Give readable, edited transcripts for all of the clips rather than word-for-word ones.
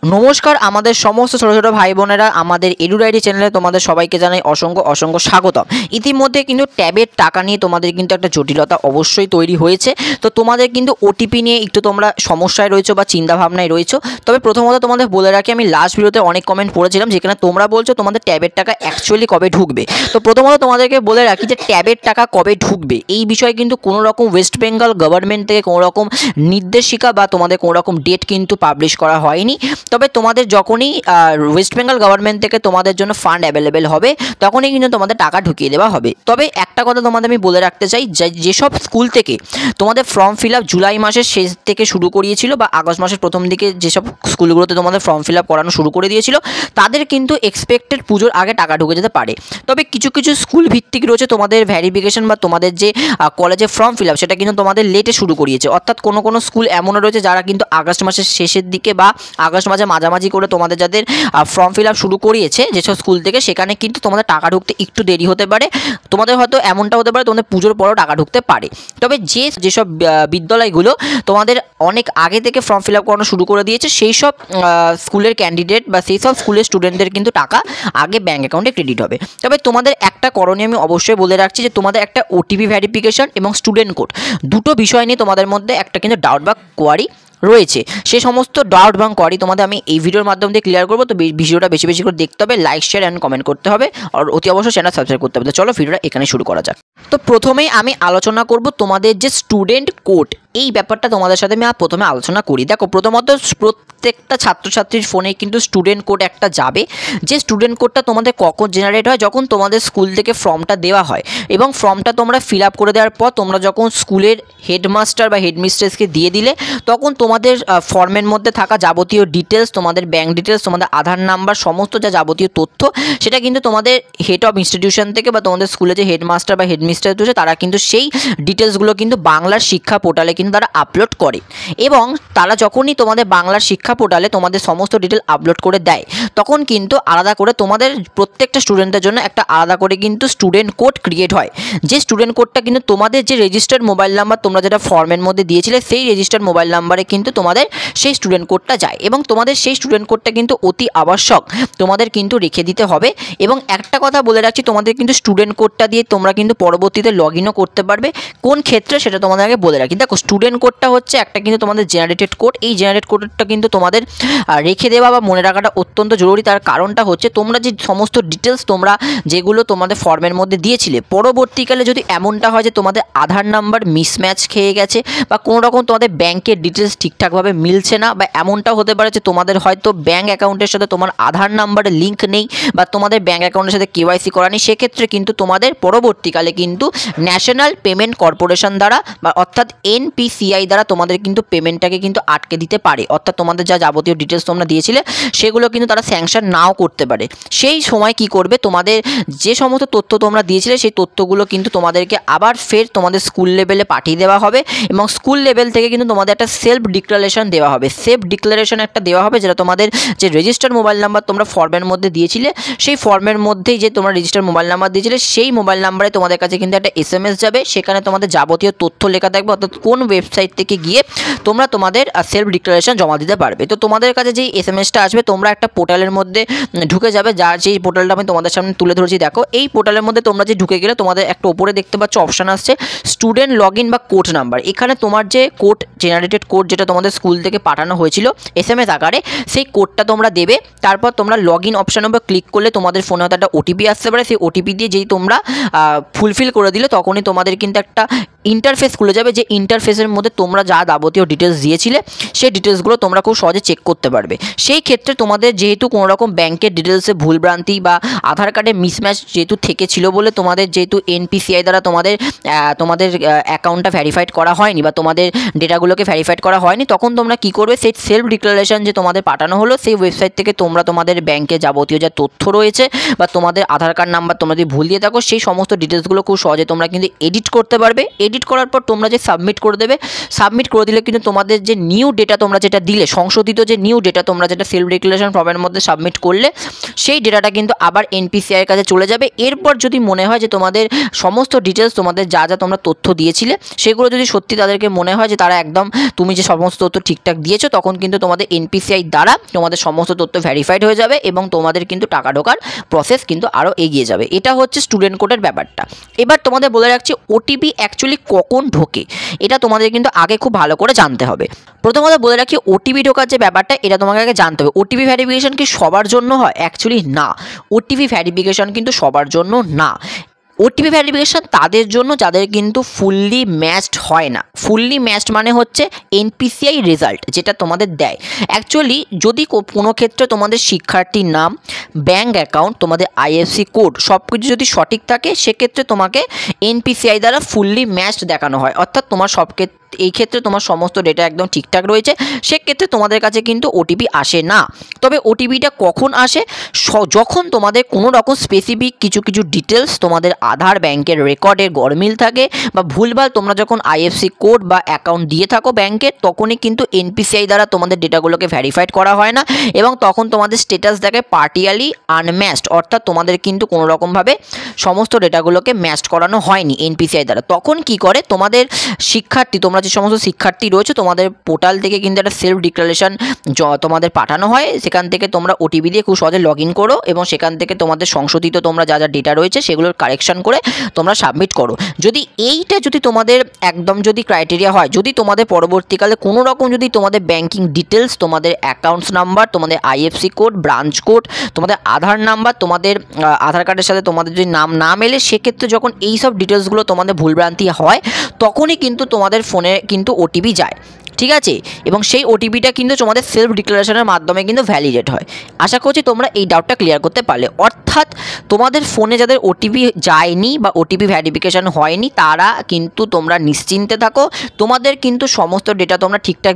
নমস্কার আমাদের সমস্ত ছোট ছোট ভাই বোনেরা আমাদের এডুডাইরি চ্যানেলে তোমাদের সবাইকে জানাই অসংখ্য অসংখ্য স্বাগতম। ইতিমধ্যে কিন্তু ট্যাবের টাকা নিয়ে তোমাদের কিন্তু একটা জটিলতা অবশ্যই তৈরি হয়েছে। তো তোমাদের কিন্তু ওটিপি নিয়ে একটু তোমরা সমস্যায় রয়েছো বা চিন্তাভাবনায় রয়েছো। তবে প্রথমত তোমাদের বলে রাখি, আমি লাস্ট ভিডিওতে অনেক কমেন্ট পড়েছিলাম যেখানে তোমরা বলছো তোমাদের ট্যাবের টাকা অ্যাকচুয়ালি কবে ঢুকবে। তো প্রথমত তোমাদেরকে বলে রাখি যে ট্যাবের টাকা কবে ঢুকবে এই বিষয়ে কিন্তু কোনো রকম ওয়েস্ট বেঙ্গল গভর্নমেন্ট থেকে কোনো রকম নির্দেশিকা বা তোমাদের কোনো রকম ডেট কিন্তু পাবলিশ করা হয়নি। তবে তোমাদের যখনই ওয়েস্ট বেঙ্গল গভর্নমেন্ট থেকে তোমাদের জন্য ফান্ড অ্যাভেলেবেল হবে তখনই কিন্তু তোমাদের টাকা ঢুকিয়ে দেওয়া হবে। তবে একটা কথা তোমাদের আমি বলে রাখতে চাই, যেসব স্কুল থেকে তোমাদের ফর্ম ফিল আপ জুলাই মাসের শেষ থেকে শুরু করিয়েছিল বা আগস্ট মাসের প্রথম দিকে যেসব স্কুলগুলোতে তোমাদের ফর্ম ফিল আপ করানো শুরু করে দিয়েছিল তাদের কিন্তু এক্সপেক্টেড পুজোর আগে টাকা ঢুকে যেতে পারে। তবে কিছু কিছু স্কুল ভিত্তিক রয়েছে তোমাদের ভ্যারিফিকেশন বা তোমাদের যে কলেজে ফর্ম ফিল আপ সেটা কিন্তু তোমাদের লেটে শুরু করিয়েছে। অর্থাৎ কোনো কোনো স্কুল এমনও রয়েছে যারা কিন্তু আগস্ট মাসের শেষের দিকে বা আগস্ট মাসে মাঝামাঝি করে তোমাদের যাদের ফর্ম ফিল আপ শুরু করিয়েছে যেসব স্কুল থেকে, সেখানে কিন্তু তোমাদের টাকা ঢুকতে একটু দেরি হতে পারে। তোমাদের হয়তো এমনটা হতে পারে তোমাদের পুজোর পরেও টাকা ঢুকতে পারে। তবে যেসব বিদ্যালয়গুলো তোমাদের অনেক আগে থেকে ফর্ম ফিল আপ করানো শুরু করে দিয়েছে সেই সব স্কুলের ক্যান্ডিডেট বা সেই সব স্কুলের স্টুডেন্টদের কিন্তু টাকা আগে ব্যাঙ্ক অ্যাকাউন্টে ক্রেডিট হবে। তবে তোমাদের একটা করণীয় আমি অবশ্যই বলে রাখছি যে তোমাদের একটা ওটিপি ভেরিফিকেশন এবং স্টুডেন্ট কোড দুটো বিষয় নিয়ে তোমাদের মধ্যে একটা কিন্তু ডাউট বা কোয়ারি রয়েছে। সে সমস্ত ডাউট এবং কোয়ারি তোমাদের আমি এই ভিডিওর মাধ্যমে দিয়ে ক্লিয়ার করবো। তো ভিডিওটা বেশি বেশি করে দেখতে হবে, লাইক শেয়ার অ্যান্ড কমেন্ট করতে হবে আর অতি অবশ্যই চ্যানেল সাবস্ক্রাইব করতে হবে। তো চলো ভিডিওটা এখানে শুরু করা যাক। তো প্রথমেই আমি আলোচনা করব তোমাদের যে স্টুডেন্ট কোড, এই ব্যাপারটা তোমাদের সাথে আমি প্রথমে আলোচনা করি। দেখো প্রথমত প্রত্যেকটা ছাত্রছাত্রীর ফোনে কিন্তু স্টুডেন্ট কোড একটা যাবে। যে স্টুডেন্ট কোডটা তোমাদের কখন জেনারেট হয়, যখন তোমাদের স্কুল থেকে ফর্মটা দেওয়া হয় এবং ফর্মটা তোমরা ফিল আপ করে দেওয়ার পর তোমরা যখন স্কুলের হেডমাস্টার বা হেডমিস্ট্রেসকে দিয়ে দিলে তখন তোমাদের ফর্মের মধ্যে থাকা যাবতীয় ডিটেলস, তোমাদের ব্যাঙ্ক ডিটেলস, তোমাদের আধার নাম্বার, সমস্ত যা যাবতীয় তথ্য সেটা কিন্তু তোমাদের হেড অফ ইনস্টিটিউশন থেকে বা তোমাদের স্কুলে যে হেডমাস্টার বা হেডমিস্ট্রেস রয়েছে তারা কিন্তু সেই ডিটেলসগুলো কিন্তু বাংলার শিক্ষা পোর্টালে কিন্তু তারা আপলোড করে। এবং তারা যখনই তোমাদের বাংলার শিক্ষা পোর্টালে তোমাদের সমস্ত ডিটেল আপলোড করে দেয় তখন কিন্তু আলাদা করে তোমাদের প্রত্যেকটা স্টুডেন্টের জন্য একটা আলাদা করে কিন্তু স্টুডেন্ট কোড ক্রিয়েট হয়। যে স্টুডেন্ট কোডটা কিন্তু তোমাদের যে রেজিস্টার্ড মোবাইল নাম্বার তোমরা যেটা ফর্মের মধ্যে দিয়েছিলে সেই রেজিস্টার্ড মোবাইল নাম্বারে কিন্তু তোমাদের সেই স্টুডেন্ট কোডটা যায় এবং তোমাদের সেই স্টুডেন্ট কোডটা কিন্তু অতি আবশ্যক তোমাদের কিন্তু রেখে দিতে হবে। এবং একটা কথা বলে রাখছি, তোমাদের কিন্তু স্টুডেন্ট কোডটা দিয়ে তোমরা কিন্তু পরবর্তীতে লগ ইনও করতে পারবে। কোন ক্ষেত্রে সেটা তোমাদের আগে বলে রাখি। দেখো স্টুডেন্ট কোডটা হচ্ছে একটা কিন্তু তোমাদের জেনারেটেড কোড। এই জেনারেট কোডটা কিন্তু তোমাদের রেখে দেওয়া বা মনে রাখাটা অত্যন্ত জরুরি। তার কারণটা হচ্ছে তোমরা যে সমস্ত ডিটেলস তোমরা যেগুলো তোমাদের ফর্মের মধ্যে দিয়েছিলে পরবর্তীকালে যদি এমনটা হয় যে তোমাদের আধার নাম্বার মিসম্যাচ খেয়ে গেছে বা কোনো রকম তোমাদের ব্যাংকের ডিটেলস ঠিকঠাকভাবে মিলছে না বা এমনটাও হতে পারে যে তোমাদের হয়তো ব্যাঙ্ক অ্যাকাউন্টের সাথে তোমার আধার নাম্বারের লিঙ্ক নেই বা তোমাদের ব্যাঙ্ক অ্যাকাউন্টের সাথে কেওয়াইসি করা নেই, সেক্ষেত্রে কিন্তু তোমাদের পরবর্তীকালে কিন্তু ন্যাশনাল পেমেন্ট কর্পোরেশন দ্বারা বা অর্থাৎ এনপিসিআই দ্বারা তোমাদের কিন্তু পেমেন্টটাকে কিন্তু আটকে দিতে পারে। অর্থাৎ তোমাদের যা যাবতীয় ডিটেলস তোমরা দিয়েছিলে সেগুলো কিন্তু তারা স্যাংশন নাও করতে পারে। সেই সময় কি করবে, তোমাদের যে সমস্ত তথ্য তোমরা দিয়েছিলে সেই তথ্যগুলো কিন্তু তোমাদেরকে আবার ফের তোমাদের স্কুল লেভেলে পাঠিয়ে দেওয়া হবে এবং স্কুল লেভেল থেকে কিন্তু তোমাদের একটা সেলফ ডিক্লারেশন দেওয়া হবে। সেলফ ডিক্লারেশন একটা দেওয়া হবে যেটা তোমাদের যে রেজিস্টার্ড মোবাইল নাম্বার তোমরা ফর্মের মধ্যে দিয়েছিলে সেই ফর্মের মধ্যেই যে তোমরা রেজিস্টার্ড মোবাইল নাম্বার দিয়েছিলে সেই মোবাইল নাম্বারে তোমাদের কাছে কিন্তু একটা এসএমএস যাবে। সেখানে তোমাদের যাবতীয় তথ্য লেখা থাকবে, অর্থাৎ কোন ওয়েবসাইট থেকে গিয়ে তোমরা তোমাদের সেলফ ডিক্লারেশন জমা দিতে পারবে। তো তোমাদের কাছে যেই এসএমএসটা আসবে তোমরা একটা পোর্টালের মধ্যে ঢুকে যাবে, যার যেই পোর্টালটা আমি তোমাদের সামনে তুলে ধরেছি। দেখো এই পোর্টালের মধ্যে তোমরা যে ঢুকে গেলে তোমাদের একটা ওপরে দেখতে পাচ্ছ অপশান আসছে স্টুডেন্ট লগ ইন বা কোড নাম্বার। এখানে তোমার যে কোড জেনারেটেড কোড যেটা তোমাদের স্কুল থেকে পাঠানো হয়েছিল এসএমএস আকারে সেই কোডটা তোমরা দেবে। তারপর তোমরা লগ ইন অপশানের উপর ক্লিক করলে তোমাদের ফোনে হয়তো একটা ওটিপি আসতে পারে। সেই ওটিপি দিয়ে যেই তোমরা ফুলফিল করে দিলে তখনই তোমাদের কিন্তু একটা ইন্টারফেস খুলে যাবে, যে ইন্টারফেসের মধ্যে তোমরা যা যাবতীয় ডিটেলস দিয়েছিলে সেই ডিটেলসগুলো তোমরা খুব সহজে চেক করতে পারবে। সেই ক্ষেত্রে তোমাদের যেহেতু কোনো রকম ব্যাংকের ডিটেলসে ভুলভ্রান্তি বা আধার কার্ডের মিসম্যাচ যেহেতু থেকে ছিল বলে তোমাদের যেহেতু এনপিসিআই দ্বারা তোমাদের অ্যাকাউন্টটা ভেরিফাইড করা হয়নি বা তোমাদের ডেটাগুলোকে ভেরিফাইড করা হয়নি, তখন তোমরা কী করবে, সেই সেলফ ডিক্লারেশন যে তোমাদের পাঠানো হলো সেই ওয়েবসাইট থেকে তোমরা তোমাদের ব্যাংকে যাবতীয় যা তথ্য রয়েছে বা তোমাদের আধার কার্ড নাম্বার তোমরা যদি ভুল দিয়ে থাকো সেই সমস্ত ডিটেলসগুলো খুব সহজে তোমরা কিন্তু এডিট করতে পারবে। এডিট করার পর তোমরা যে সাবমিট করে দেবে, সাবমিট করে দিলে কিন্তু তোমাদের যে নিউ ডেটা তোমরা যেটা দিলে সংশোধিত যে নিউ ডেটা তোমরা যেটা সেলফ ডিক্লারেশন ফর্মের মধ্যে সাবমিট করলে সেই ডেটাটা কিন্তু আবার এনপিসিআই এর কাছে চলে যাবে। এরপর যদি মনে হয় যে তোমাদের সমস্ত ডিটেলস তোমাদের যা যা তোমরা তথ্য দিয়েছিলে সেগুলো যদি সত্যি তাদেরকে মনে হয় যে তারা একদম তুমি যে সমস্ত তথ্য ঠিকঠাক দিয়েছো, তখন কিন্তু তোমাদের এনপিসিআই দ্বারা তোমাদের সমস্ত তথ্য ভেরিফাইড হয়ে যাবে এবং তোমাদের কিন্তু টাকা ঢোকার প্রসেস কিন্তু আরও এগিয়ে যাবে। এটা হচ্ছে স্টুডেন্ট কোডের ব্যাপারটা। এবার তোমাদের বলে রাখছি ওটিপি অ্যাকচুয়ালি কখন ঢোকে এটা তোমাদের কিন্তু আগে খুব ভালো করে জানতে হবে। প্রথমত বলে রাখি ওটিপি ঢোকার যে ব্যাপারটা এটা তোমাকে আগে জানতে হবে। ওটিপি ভেরিফিকেশন কি সবার জন্য হয়? অ্যাকচুয়ালি না, ওটিপি ভেরিফিকেশন কিন্তু সবার জন্য না। ওটিপি ভেরিফিকেশান তাদের জন্য যাদের কিন্তু ফুললি ম্যাচড হয় না। ফুললি ম্যাচড মানে হচ্ছে এনপিসিআই রেজাল্ট যেটা তোমাদের দেয়। অ্যাকচুয়ালি যদি কোনো ক্ষেত্রে তোমাদের শিক্ষার্থীর নাম, ব্যাঙ্ক অ্যাকাউন্ট, তোমাদের আইএফসি কোড সব কিছু যদি সঠিক থাকে সেক্ষেত্রে তোমাকে এনপিসিআই দ্বারা ফুললি ম্যাচড দেখানো হয়। অর্থাৎ তোমার এই ক্ষেত্রে তোমার সমস্ত ডেটা একদম ঠিকঠাক রয়েছে, সেক্ষেত্রে তোমাদের কাছে কিন্তু ওটিপি আসে না। তবে ওটিপিটা কখন আসে? যখন তোমাদের কোনো রকম স্পেসিফিক কিছু ডিটেলস তোমাদের আধার ব্যাংকের রেকর্ডের গরমিল থাকে বা ভুলভাল তোমরা যখন আইএফসি কোড বা অ্যাকাউন্ট দিয়ে থাকো ব্যাংকের, তখনই কিন্তু এনপিসিআই দ্বারা তোমাদের ডেটাগুলোকে ভেরিফাইড করা হয় না এবং তখন তোমাদের স্ট্যাটাস দেখে পার্টিয়ালি আনম্যাচড, অর্থাৎ তোমাদের কিন্তু কোনো রকমভাবে সমস্ত ডেটাগুলোকে ম্যাচড করানো হয়নি এনপিসিআই দ্বারা। তখন কি করে তোমাদের শিক্ষার্থী, তোমরা যে সমস্ত শিক্ষার্থী রয়েছে তোমাদের পোর্টাল থেকে কিন্তু একটা সেলফ ডিক্লারেশন তোমাদের পাঠানো হয়। সেখান থেকে তোমরা ওটিপি দিয়ে খুব সহজে লগ ইন করো এবং সেখান থেকে তোমাদের সংশোধিত তোমরা যা যা ডেটা রয়েছে সেগুলোর কারেকশন করে তোমরা সাবমিট করো। যদি তোমাদের একদম যদি ক্রাইটেরিয়া হয়, যদি তোমাদের পরবর্তীকালে কোনো রকম যদি তোমাদের ব্যাংকিং ডিটেলস, তোমাদের অ্যাকাউন্টস নাম্বার, তোমাদের আইএফসি কোড, ব্রাঞ্চ কোড, তোমাদের আধার নাম্বার, তোমাদের আধার কার্ডের সাথে তোমাদের যদি নাম না মেলে, সেক্ষেত্রে যখন এই সব ডিটেলসগুলো তোমাদের ভুলভ্রান্তি হয় তখনই কিন্তু তোমাদের ফোনে কিন্তু ওটিপি যায়, ঠিক আছে? এবং সেই ওটিপিটা কিন্তু তোমাদের সেলফ ডিক্লারেশনের মাধ্যমে কিন্তু ভ্যালিডেট হয়। আশা করছি তোমরা এই ডাউটটা ক্লিয়ার করতে পারলে। অর্থাৎ তোমাদের ফোনে যাদের ওটিপি যায়নি বা ওটিপি ভ্যারিফিকেশান হয়নি তারা কিন্তু তোমরা নিশ্চিন্তে থাকো, তোমাদের কিন্তু সমস্ত ডেটা তোমরা ঠিকঠাক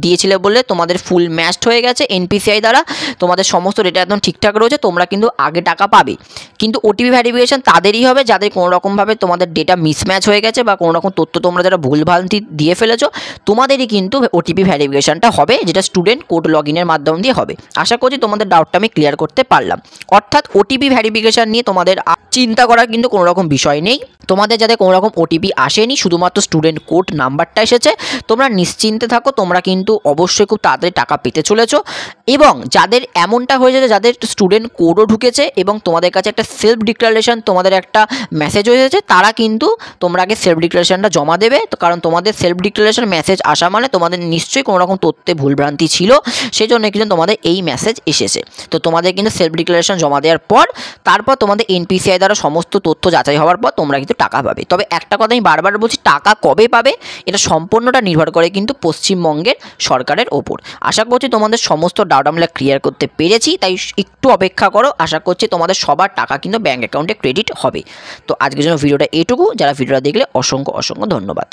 দিয়েছিলে বলে তোমাদের ফুল ম্যাচড হয়ে গেছে এনপিসিআই দ্বারা, তোমাদের সমস্ত ডেটা একদম ঠিকঠাক রয়েছে, তোমরা কিন্তু আগে টাকা পাবে। কিন্তু ওটিপি ভ্যারিফিকেশান তাদেরই হবে যাদের কোনো রকমভাবে তোমাদের ডেটা মিসম্যাচ হয়ে গেছে বা কোনো রকম তথ্য তোমরা যারা ভুলভ্রান্তি দিয়ে ফেলেছো, তোমাদেরই কিন্তু ওটিপি ভ্যারিফিকেশনটা হবে, যেটা স্টুডেন্ট কোড লগ ইনের মাধ্যম দিয়ে হবে। আশা করছি তোমাদের ডাউটটা আমি ক্লিয়ার করতে পারলাম। অর্থাৎ ওটিপি ভ্যারিফিকেশন নিয়ে তোমাদের চিন্তা করার কিন্তু কোনো রকম বিষয় নেই। তোমাদের যাতে কোনো রকম ওটিপি আসেনি, শুধুমাত্র স্টুডেন্ট কোড নাম্বারটা এসেছে, তোমরা নিশ্চিন্তে থাকো, তোমরা কিন্তু অবশ্যই খুব তাড়াতাড়ি টাকা পেতে চলেছো। এবং যাদের এমনটা হয়ে যাবে যাদের স্টুডেন্ট কোডও ঢুকেছে এবং তোমাদের কাছে একটা সেলফ ডিক্লারেশন তোমাদের একটা মেসেজ হয়ে যাচ্ছে, তারা কিন্তু তোমরা আগে সেলফ ডিক্লারেশনটা জমা দেবে। তো কারণ তোমাদের সেলফ ডিক্লারেশন মেসেজ আসা মানে তোমাদের নিশ্চয়ই কোনো রকম তথ্যে ভুলভ্রান্তি ছিল, সেই জন্য কিন্তু তোমাদের এই মেসেজ এসেছে। তো তোমাদের কিন্তু সেলফ ডিক্লারেশন জমা দেওয়ার পর তারপর তোমাদের এনপিসিআই দ্বারা সমস্ত তথ্য যাচাই হওয়ার পর তোমরা কিন্তু টাকা পাবে। তবে একটা কথা আমি বারবার বলছি, টাকা কবে পাবে এটা সম্পূর্ণটা নির্ভর করে কিন্তু পশ্চিমবঙ্গের সরকারের ওপর। আশা করছি তোমাদের সমস্ত ডাউট আমরা ক্লিয়ার করতে পেরেছি, তাই একটু অপেক্ষা করো। আশা করছি তোমাদের সবার টাকা কিন্তু ব্যাঙ্ক অ্যাকাউন্টে ক্রেডিট হবে। তো আজকের জন্য ভিডিওটা এটুকু। যারা ভিডিওটা দেখলে অসংখ্য ধন্যবাদ।